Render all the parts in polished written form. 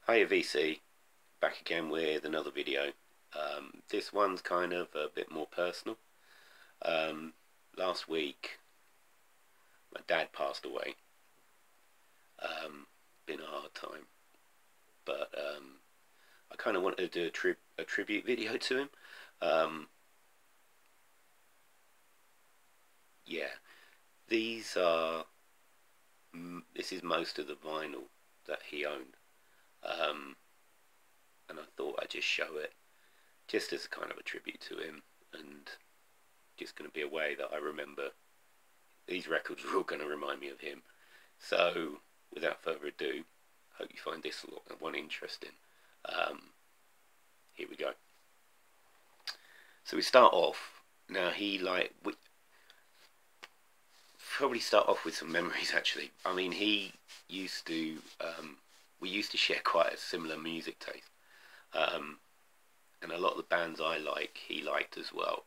Hiya VC, back again with another video. This one's kind of a bit more personal. Last week, my dad passed away. Been a hard time, but I kind of wanted to do a tribute video to him. Yeah, these are. This is most of the vinyl that he owned. And I thought I'd just show it, just as kind of a tribute to him, and just going to be a way that I remember these records are all going to remind me of him. So, without further ado, hope you find this one interesting. Here we go. So we start off, now we probably start off with some memories actually. I mean, he used to, we used to share quite a similar music taste. And a lot of the bands I like, he liked as well.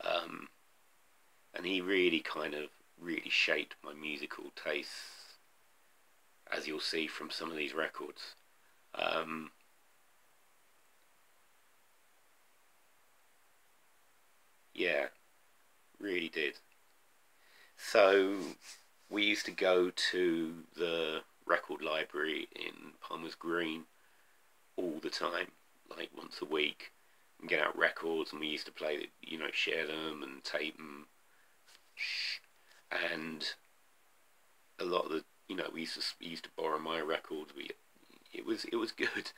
And he really really shaped my musical tastes, as you'll see from some of these records. Yeah, really did. So we used to go to the record library in Palmer's Green all the time, like once a week, and get out records, and we used to play, share them and tape them. And a lot of the, we used to borrow my records. It was good.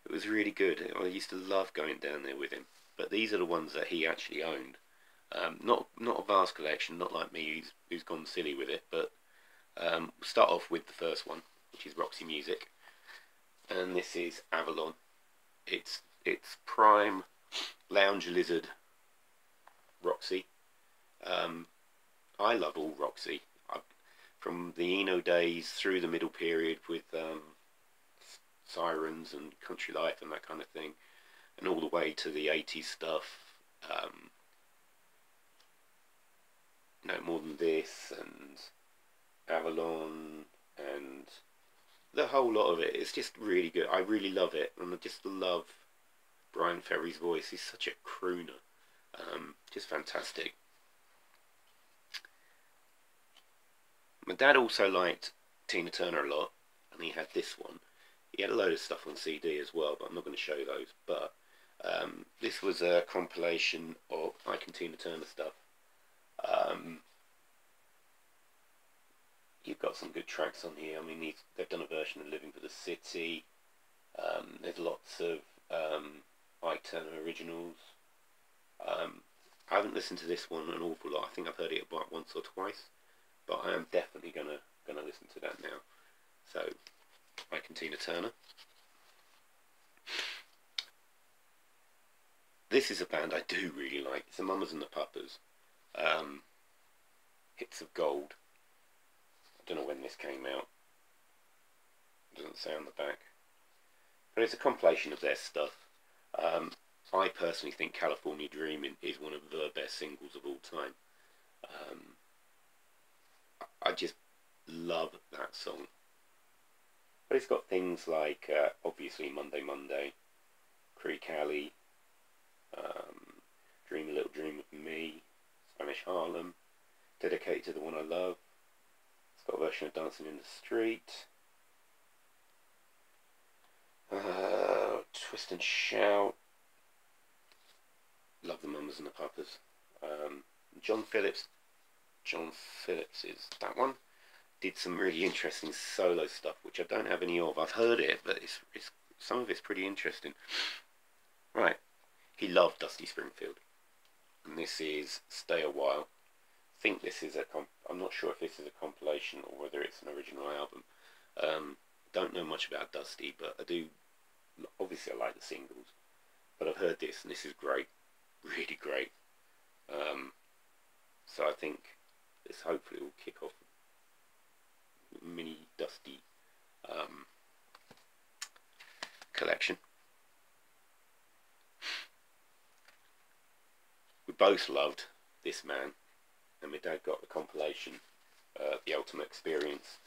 It was really good. I used to love going down there with him. But these are the ones that he actually owned. Not a vast collection, not like me who's gone silly with it. But we'll start off with the first one, which is Roxy Music, and this is Avalon. It's prime lounge lizard Roxy. I love all Roxy. From the Eno days through the middle period with Sirens and Country Life and that kind of thing, and all the way to the 80s stuff. No More Than This and Avalon and the whole lot of it. It's just really good. I really love it, and I just love Brian Ferry's voice. He's such a crooner. Just fantastic. My dad also liked Tina Turner a lot, and he had this one. He had a load of stuff on CD as well, but I'm not going to show those. But this was a compilation of Ike and Tina Turner stuff. You've got some good tracks on here. I mean, they've done a version of Living for the City. There's lots of Ike Turner originals. I haven't listened to this one an awful lot. I think I've heard it about once or twice, but I am definitely gonna listen to that now. So, Ike and Tina Turner. This is a band I do really like. It's the Mamas and the Papas. Hits of Gold. I don't know when this came out. It doesn't say on the back. But it's a compilation of their stuff. I personally think California Dreamin' is one of the best singles of all time. I just love that song. But it's got things like, obviously, Monday Monday, Creek Alley, Dream a Little Dream of Me, Spanish Harlem, Dedicated to the One I Love. It's got a version of Dancing in the Street, Twist and Shout. Love the Mamas and the Papas. John Phillips is that one. Did some really interesting solo stuff, which I don't have any of. I've heard it, but it's some of it's pretty interesting. Right, he loved Dusty Springfield, and this is Stay a While. I think this is I'm not sure if this is a compilation or whether it's an original album. Don't know much about Dusty, but I do. Obviously, I like the singles, but I've heard this, and this is great, really great. So I think this hopefully will kick off a mini Dusty collection. We both loved this man, and my dad got the compilation, The Ultimate Experience.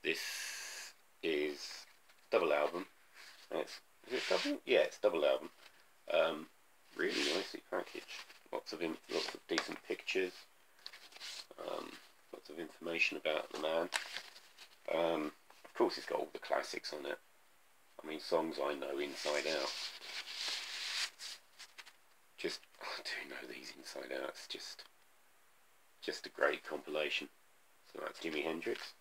This is double album, Is it double? Yeah, it's double album. Really nicely packaged. Lots of decent pictures. Lots of information about the man. Of course, it's got all the classics on it. I mean, songs I know inside out. I do know these inside out. It's just a great compilation. So that's Jimi Hendrix.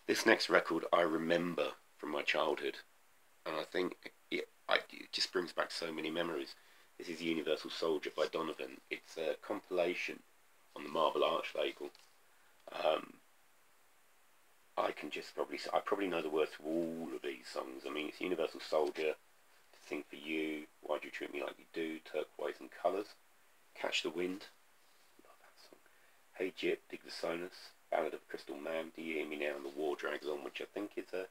This next record I remember from my childhood, and I think it just brings back so many memories. This is Universal Soldier by Donovan. It's a compilation on the Marble Arch label. I probably know the words to all of these songs. I mean, it's Universal Soldier, To Sing For You, Why'd You Treat Me Like You Do, Turquoise and Colours, Catch the Wind, love that song, Hey Gyp, Dig the Sonus, Ballad of a Crystal Man, Do You Hear Me Now, and The War Drags On, which I think is that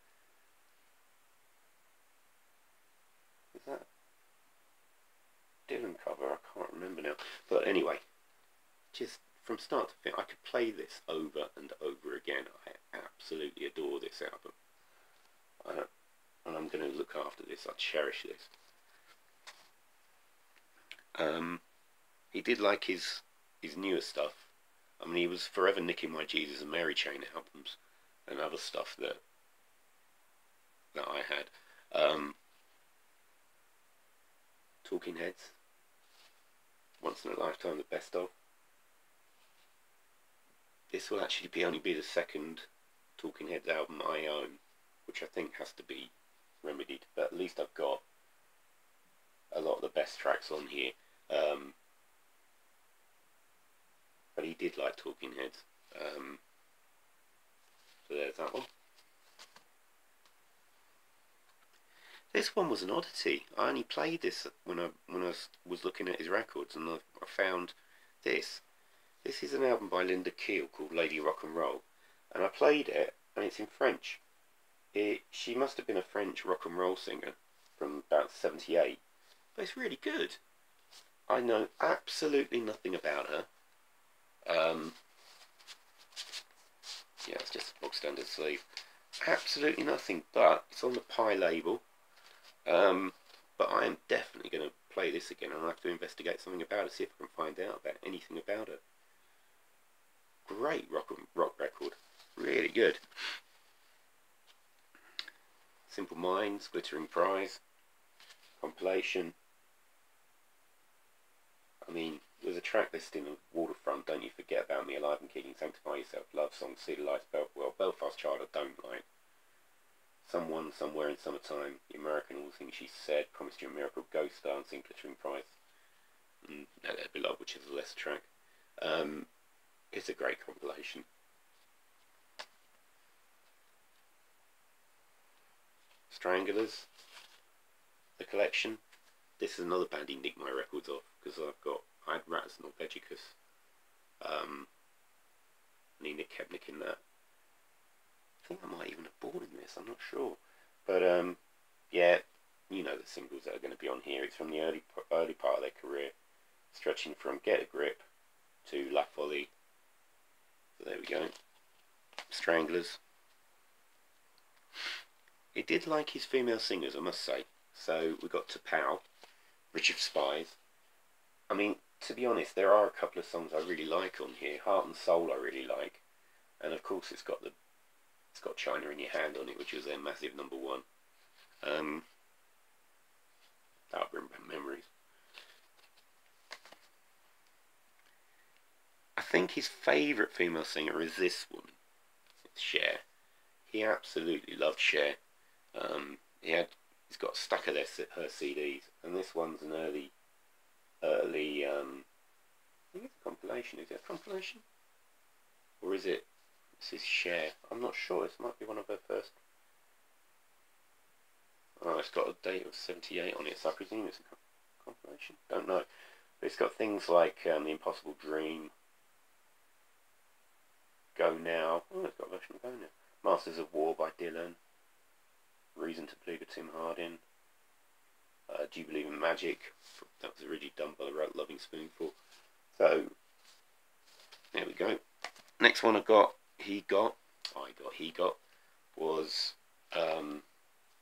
Dylan cover? I can't remember now. But anyway, just from start to finish, I could play this over and over again. I absolutely adore this album. And I'm going to look after this. I cherish this. He did like his newer stuff. I mean, he was forever nicking my Jesus and Mary Chain albums and other stuff that I had. Talking Heads, Once in a Lifetime, the best of. This will actually only be the second Talking Heads album I own, which I think has to be remedied, but at least I've got a lot of the best tracks on here. But he did like Talking Heads, so there's that one. This one was an oddity. I only played this when I was looking at his records, and I found this. This is an album by Linda Keele called Lady RocknRoll, and I played it, and it's in French. She must have been a French rock and roll singer from about 78, but it's really good. I know absolutely nothing about her. Yeah, it's just a box standard sleeve. Absolutely nothing, but it's on the Pi label. But I am definitely going to play this again, and I'll have to investigate something about it, see if I can find out about anything about it. Great rock record, really good. Simple Minds, Glittering Prize, compilation. I mean, there's a track listing of Waterfront, Don't You Forget About Me, Alive and Kicking, Sanctify Yourself, Love Song, See the Lights, Belfast Child, I Don't Like, Someone, Somewhere in Summertime, The American, All the Things She Said, Promised You a Miracle, Ghost Star, and Sing Glittering Prize, and No Let Be Love, which is the lesser track. It's a great compilation. Stranglers, The Collection. This is another band he nicked my records off, because I had Rats Norvegicus, and he kept nicking that. I think I might even have bought him this, I'm not sure. But yeah, you know the singles that are going to be on here. It's from the early part of their career, stretching from Get a Grip to La Folie. So there we go. Stranglers. He did like his female singers, I must say. So we got To Pow, Bridge of Spies. I mean, to be honest, there are a couple of songs I really like on here. Heart and Soul I really like, and of course it's got China in Your Hand on it, which was their massive #1. That'll bring back memories. I think his favourite female singer is this woman. It's Cher. He absolutely loved Cher. He's got a stack of her CDs, and this one's an early. I think it's a compilation. Is it a compilation, or is it? This is Cher. I'm not sure. This might be one of her first. Oh, it's got a date of 78 on it, so I presume it's a compilation. Don't know. But it's got things like The Impossible Dream, Go Now. Oh, it's got a version of Go Now. Masters of War by Dylan. Reason to Believe by Tim Hardin. Do You Believe in Magic? That was originally done by the Loving Spoonful. So, there we go. Next one he got was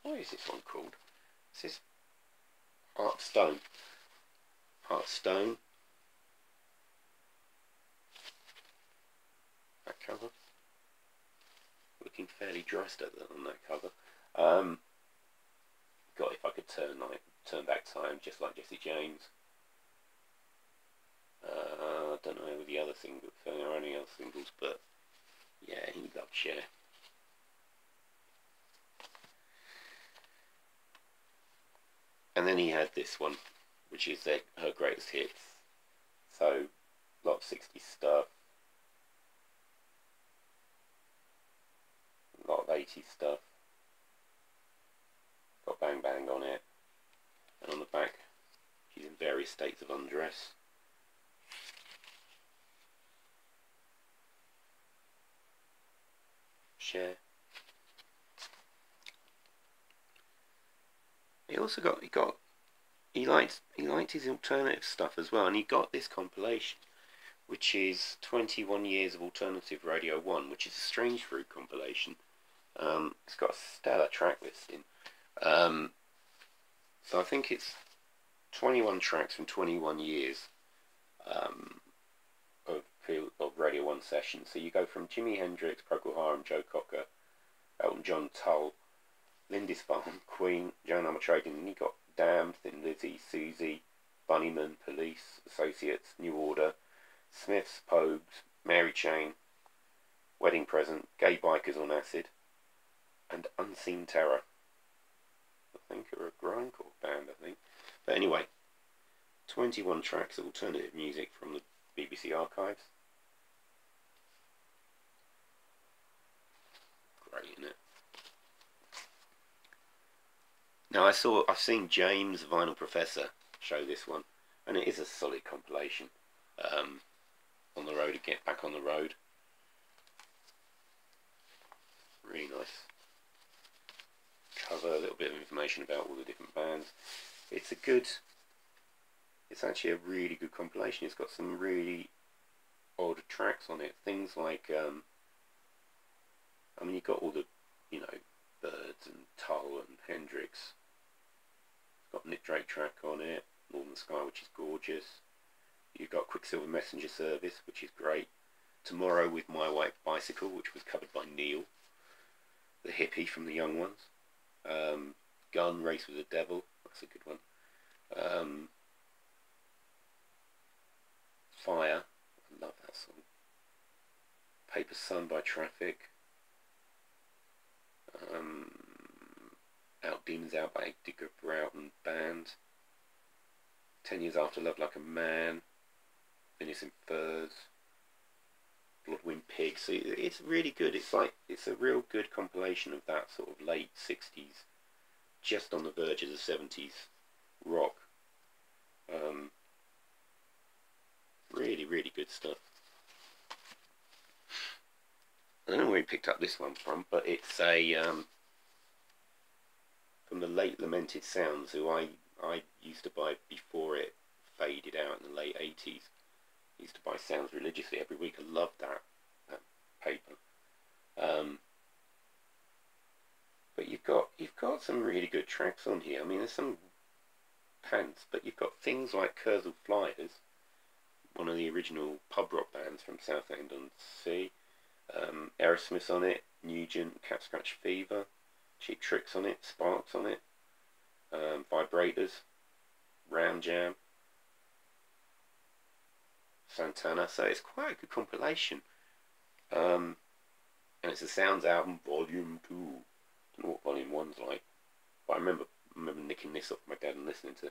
What is this one called? Is this Hearthstone? Hearthstone. That cover. Looking fairly dressed on that cover. God, if I could turn back time just like Jesse James. I don't know the other singles, if there are any other singles, but yeah, he loved Cher. And then he had this one, which is her greatest hits. So, a lot of 60s stuff, a lot of 80s stuff. Got Bang Bang on it, and on the back, she's in various states of undress. Cher. He liked his alternative stuff as well, and he got this compilation, which is 21 Years of Alternative Radio 1, which is a Strange Fruit compilation. It's got a stellar track listing. So I think it's 21 tracks from 21 years of Radio 1 sessions. So you go from Jimi Hendrix, Procol Harum, Joe Cocker, Elton John, Tull, Lindisfarne, Queen, Joan Armatrading, and you got Damned, Thin Lizzy, Susie, Bunnymen, Police, Associates, New Order, Smiths, Pogues, Mary Chain, Wedding Present, Gay Bikers on Acid, and Unseen Terror. I think are a grindcore band, I think. But anyway, 21 tracks of alternative music from the BBC archives. Great, isn't it? Now I've seen James Vinyl Professor show this one, and it is a solid compilation. On the road again, back on the road. Really nice cover, a little bit of information about all the different bands. It's actually a really good compilation. It's got some really odd tracks on it. Things like, I mean, you've got all the, Birds and Tull and Hendrix. It's got Nick Drake track on it, Northern Sky, which is gorgeous. You've got Quicksilver Messenger Service, which is great. Tomorrow with My White Bicycle, which was covered by Neil, the hippie from the Young Ones. Gun, Race with the Devil, that's a good one. Fire, I love that song. Paper Sun by Traffic. Out Demons Out by Digger Broughton Band. 10 Years After Love Like a Man. Phineas and Furs. Bloodwind Pig. So it's really good. It's a real good compilation of that sort of late 60s, just on the verge of the 70s rock. Really, really good stuff. I don't know where he picked up this one from, but it's from the late Lamented Sounds, who I used to buy before it faded out in the late 80s. I used to buy Sounds religiously every week. I loved that paper. But you've got some really good tracks on here. I mean, there's some pants, but you've got things like Kurzel Flyers, one of the original pub rock bands from Southend-on-Sea. Aerosmith on it, Nugent, Cat Scratch Fever, Cheap Tricks on it, Sparks on it, Vibrators, Ram Jam, Santana. So it's quite a good compilation. And it's a Sounds album, Volume 2. I don't know what Volume 1's like, but I remember nicking this off my dad and listening to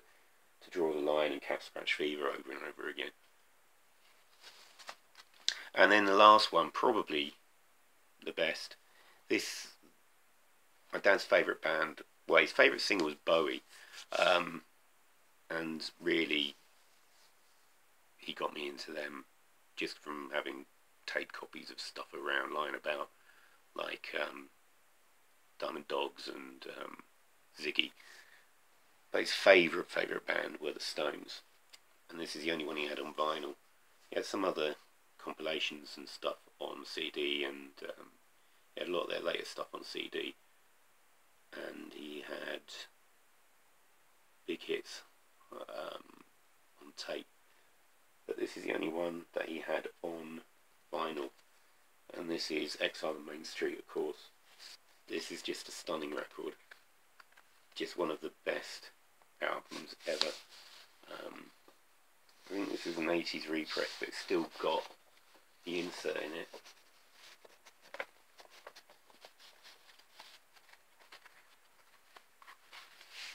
Draw the Line and Cat Scratch Fever over and over again. And then the last one, probably the best. My dad's favourite band, well, his favourite singer was Bowie. And really, he got me into them just from having tape copies of stuff around lying about, like Diamond Dogs and Ziggy. But his favourite band were the Stones, and this is the only one he had on vinyl. He had some other compilations and stuff on CD, and he had a lot of their later stuff on CD. And he big hits on tape, but this is the only one that he had on vinyl, and this is Exile on Main Street, of course. This is just a stunning record, just one of the best albums ever. I think this is an 80s repress, but it's still got the insert in it.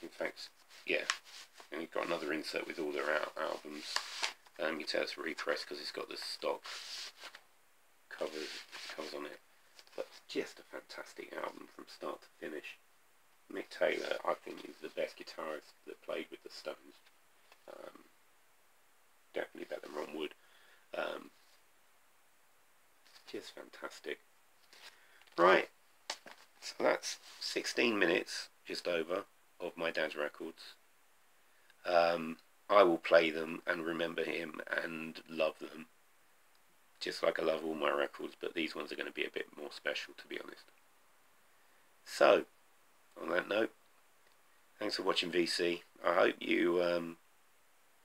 In fact, yeah, and we've got another insert with all their albums. You can tell it's a repress because it's got the stock covers on it. But it's just a fantastic album from start to finish. Mick Taylor, I think, is the best guitarist that played with the Stones. Definitely better than Ron Wood. Just fantastic. Right, so that's 16 minutes, just over, of my dad's records. I will play them and remember him and love them, just like I love all my records, but these ones are going to be a bit more special, to be honest. So, on that note, thanks for watching VC. I hope you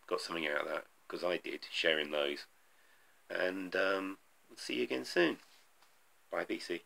got something out of that, because I did, sharing those. And see you again soon. Bye, VC.